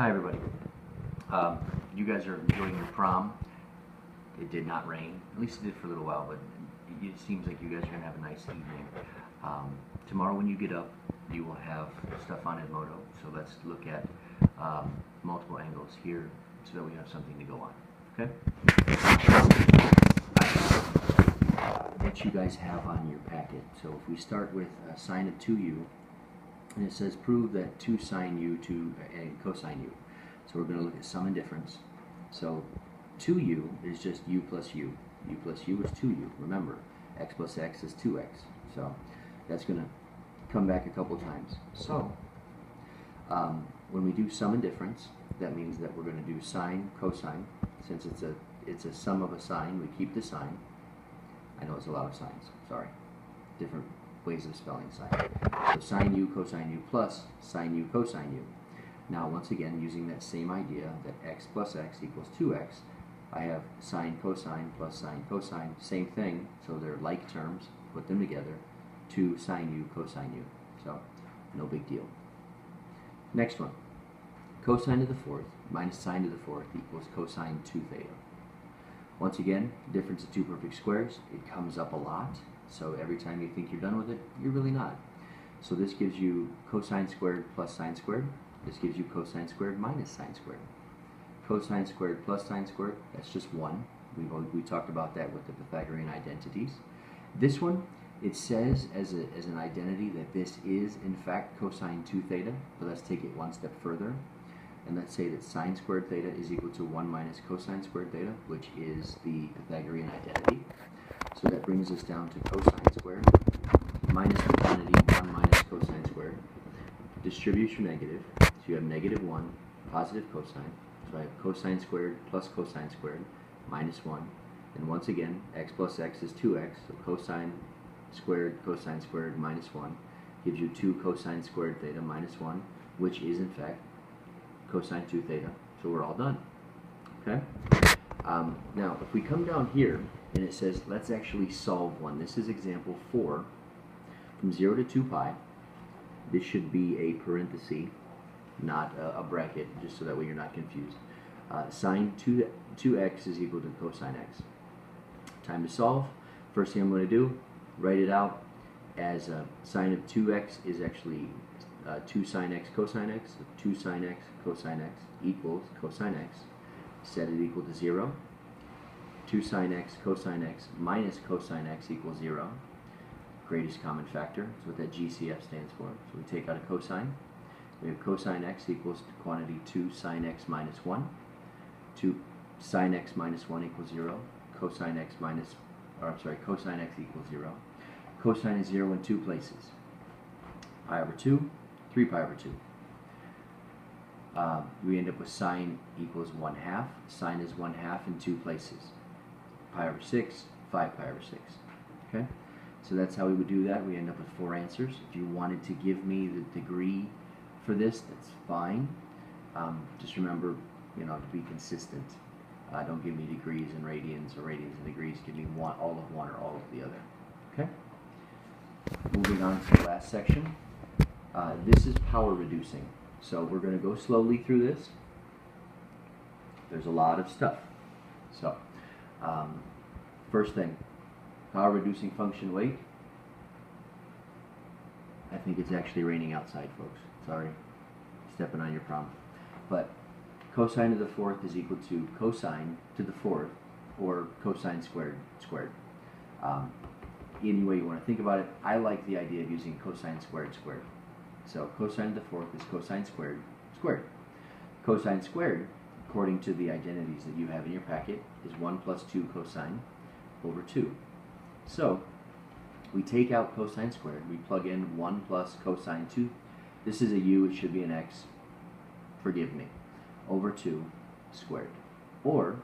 Hi everybody. You guys are enjoying your prom. It did not rain. At least it did for a little while, but it seems like you guys are going to have a nice evening. Tomorrow when you get up, you will have stuff on Edmodo. So let's look at multiple angles here so that we have something to go on. Okay? That you guys have on your packet. So if we start with sine of 2u, and it says prove that 2 sine u to cosine u. So we're going to look at sum and difference. So 2u is just u plus u. U plus u is 2u. Remember, x plus x is 2x. So that's going to come back a couple times. So when we do sum and difference, that means that we're going to do sine, cosine. Since it's a sum of a sine, we keep the sine. I know it's a lot of signs. Sorry. Different ways of spelling sine. So sine u, cosine u plus sine u, cosine u. Now once again, using that same idea that x plus x equals 2x, I have sine cosine plus sine cosine, same thing, so they're like terms, put them together, 2 sine u, cosine u. So no big deal. Next one, cosine to the fourth minus sine to the fourth equals cosine 2 theta. Once again, difference of two perfect squares, it comes up a lot. So every time you think you're done with it, you're really not. So this gives you cosine squared plus sine squared. This gives you cosine squared minus sine squared. Cosine squared plus sine squared, that's just 1. We talked about that with the Pythagorean identities. This one, it says as an identity that this is in fact cosine 2 theta, but let's take it one step further. And let's say that sine squared theta is equal to 1 minus cosine squared theta, which is the Pythagorean identity. So that brings us down to cosine squared minus the quantity 1 minus cosine squared. Distribute your negative, so you have negative 1, positive cosine. So I have cosine squared plus cosine squared minus 1. And once again, x plus x is 2x, so cosine squared minus 1 gives you 2 cosine squared theta minus 1, which is in fact cosine 2 theta. So we're all done. Okay? Now, if we come down here, and it says, let's actually solve one. This is example 4, from 0 to 2 pi. This should be a parenthesis, not a bracket, just so that way you're not confused. Sine 2x is equal to cosine x. Time to solve. First thing I'm going to do, write it out as sine of 2x is actually 2 sine x cosine x. So 2 sine x cosine x equals cosine x. Set it equal to 0. 2 sine x cosine x minus cosine x equals 0. Greatest common factor. That's what that GCF stands for. So we take out a cosine. We have cosine x equals the quantity 2 sine x minus 1. 2 sine x minus 1 equals 0. Cosine x equals 0. Cosine is 0 in 2 places. Pi over 2, 3 pi over 2. We end up with sine equals 1/2. Sine is 1/2 in 2 places. Pi over 6, 5 pi over 6. Okay? So that's how we would do that. We end up with 4 answers. If you wanted to give me the degree for this, that's fine. Just remember, to be consistent. Don't give me degrees and radians or radians and degrees. Give me all of one or all of the other. Okay? Moving on to the last section. This is power reducing. So we're going to go slowly through this. There's a lot of stuff. So, first thing, power reducing function weight. I think it's actually raining outside, folks. Sorry, stepping on your prom. But cosine to the fourth is equal to cosine to the fourth, or cosine squared. Any way you want to think about it, I like the idea of using cosine squared. So cosine to the fourth is cosine squared. Cosine squared, according to the identities that you have in your packet, is 1 plus 2 cosine over 2. So we take out cosine squared. We plug in 1 plus cosine 2. This is a u. It should be an x. Forgive me. Over 2 squared. Or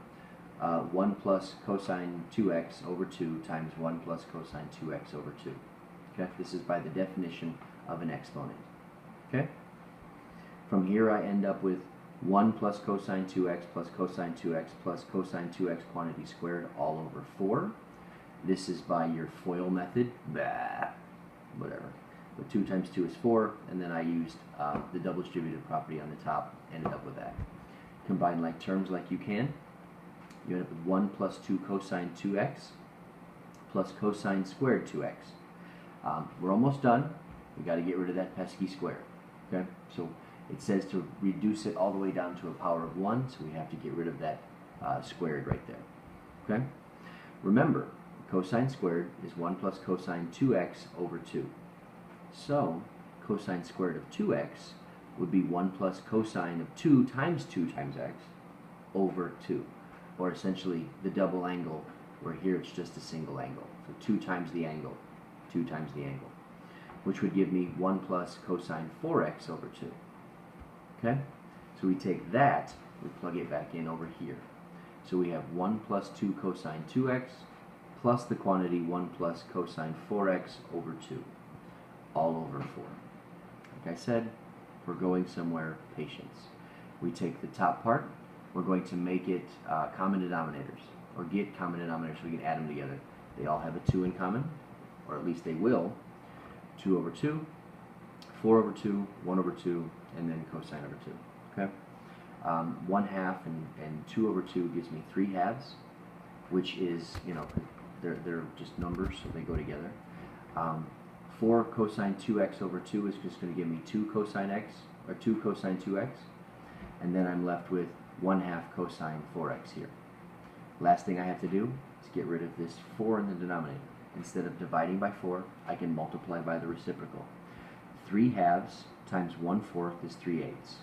1 plus cosine 2x over 2 times 1 plus cosine 2x over 2. Okay? This is by the definition of an exponent. Okay? From here I end up with 1 plus cosine 2x plus cosine 2x plus cosine 2x quantity squared all over 4. This is by your FOIL method. Whatever. But 2 times 2 is 4, and then I used the double distributive property on the top, ended up with that. Combine like terms like you can. You end up with 1 plus 2 cosine 2x plus cosine squared 2x. We're almost done. We got to get rid of that pesky square. Okay, so it says to reduce it all the way down to a power of 1, so we have to get rid of that squared right there. Okay, remember, cosine squared is 1 plus cosine 2x over 2. So cosine squared of 2x would be 1 plus cosine of 2 times x over 2, or essentially the double angle, where here it's just a single angle. So 2 times the angle, 2 times the angle, which would give me 1 plus cosine 4x over 2. Okay? So we take that, we plug it back in over here. So we have 1 plus 2 cosine 2x plus the quantity 1 plus cosine 4x over 2, all over 4. Like I said, we're going somewhere, patience. We take the top part, we're going to make it common denominators, or get common denominators so we can add them together. They all have a 2 in common, or at least they will. 2 over 2, 4 over 2, 1 over 2, and then cosine over 2. Okay? 1 half and 2 over 2 gives me 3 halves, which is, you know, they're just numbers, so they go together. 4 cosine 2x over 2 is just going to give me 2 cosine x, or 2 cosine 2x, and then I'm left with 1 half cosine 4x here. Last thing I have to do is get rid of this 4 in the denominator. Instead of dividing by 4, I can multiply by the reciprocal. 3 halves times 1/4 is 3/8.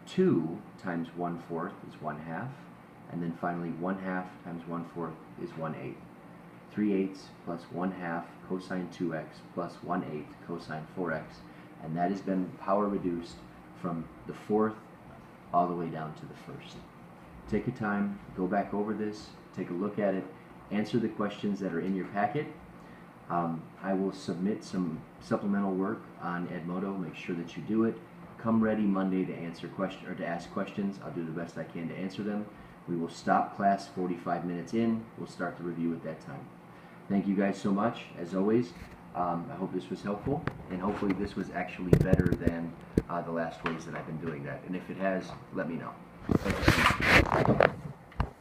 2 times 1/4 is 1 half, and then finally 1 half times 1/4 is 1/8. 3/8 plus 1 half cosine 2x plus 1/8 cosine 4x, and that has been power reduced from the 4th all the way down to the 1st. Take your time, go back over this, take a look at it, answer the questions that are in your packet. I will submit some supplemental work on Edmodo. Make sure that you do it. Come ready Monday to answer questions or to ask questions. I'll do the best I can to answer them. We will stop class 45 minutes in. We'll start the review at that time. Thank you guys so much, as always. I hope this was helpful, and hopefully this was actually better than the last ways that I've been doing that. And if it has, let me know. Thank you so much.